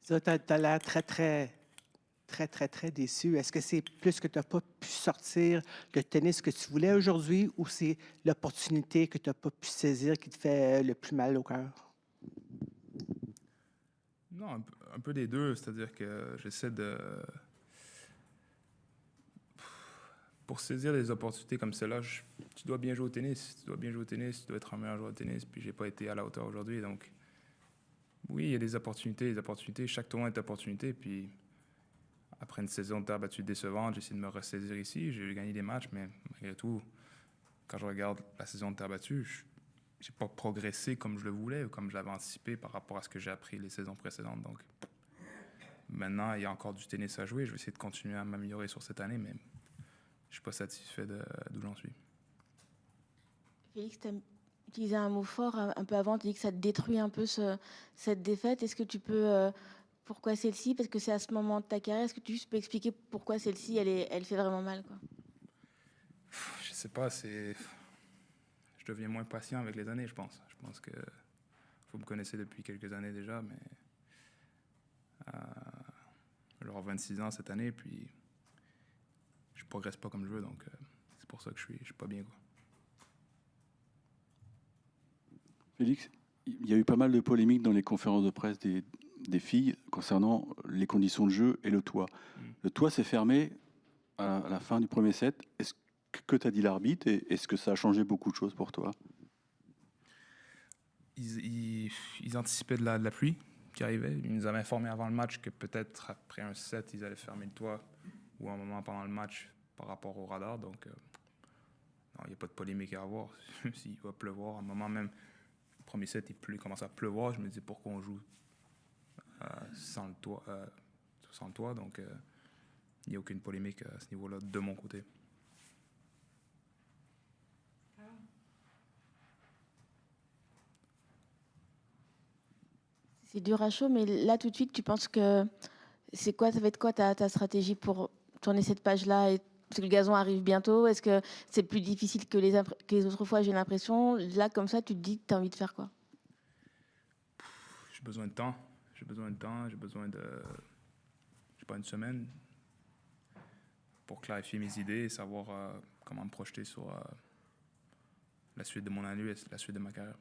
Tu as l'air très déçu. Est-ce que c'est plus que tu n'as pas pu sortir le tennis que tu voulais aujourd'hui ou c'est l'opportunité que tu n'as pas pu saisir qui te fait le plus mal au cœur? Non, un peu des deux. C'est-à-dire que j'essaie de... Pour saisir des opportunités comme celle-là, tu dois bien jouer au tennis. Tu dois bien jouer au tennis, tu dois être un meilleur joueur de tennis. Puis j'ai pas été à la hauteur aujourd'hui. Donc, oui, il y a des opportunités, des opportunités. Chaque tournoi est une opportunité. Puis après une saison de terre battue décevante, j'essaie de me ressaisir ici. J'ai gagné des matchs, mais malgré tout, quand je regarde la saison de terre battue, j'ai pas progressé comme je le voulais ou comme je l'avais anticipé par rapport à ce que j'ai appris les saisons précédentes. Donc, maintenant, il y a encore du tennis à jouer. Je vais essayer de continuer à m'améliorer sur cette année, mais je suis pas satisfait d'où j'en suis. Félix, tu as utilisé un mot fort un peu avant, tu dis que ça te détruit un peu cette défaite. Est-ce que tu peux... pourquoi celle-ci? Parce que c'est à ce moment de ta carrière. Est-ce que tu juste peux expliquer pourquoi celle-ci, elle fait vraiment mal, quoi? Je sais pas, je deviens moins patient avec les années, je pense. Je pense que vous me connaissez depuis quelques années déjà, mais j'aurai 26 ans cette année, puis je progresse pas comme je veux, donc c'est pour ça que je suis pas bien, quoi. Félix, il y a eu pas mal de polémiques dans les conférences de presse des filles concernant les conditions de jeu et le toit. Le toit s'est fermé à la fin du premier set. Est-ce que t'as dit l'arbitre et est-ce que ça a changé beaucoup de choses pour toi? Ils anticipaient de la pluie qui arrivait. Ils nous avaient informé avant le match que peut-être après un set, ils allaient fermer le toit ou un moment pendant le match par rapport au radar. Donc, non, il n'y a pas de polémique à avoir. S'il va pleuvoir, à un moment même, le premier set, il commence à pleuvoir. Je me dis pourquoi on joue sans le toit. Donc, il n'y a aucune polémique à ce niveau-là de mon côté. C'est dur à chaud, mais là, tout de suite, tu penses que c'est quoi, ça va être quoi ta stratégie pour tourner cette page-là et parce que le gazon arrive bientôt? Est-ce que c'est plus difficile que les autres fois, j'ai l'impression? Là, comme ça, tu te dis que tu as envie de faire quoi? J'ai besoin de temps. J'ai pas une semaine pour clarifier mes idées et savoir comment me projeter sur la suite de mon année et la suite de ma carrière.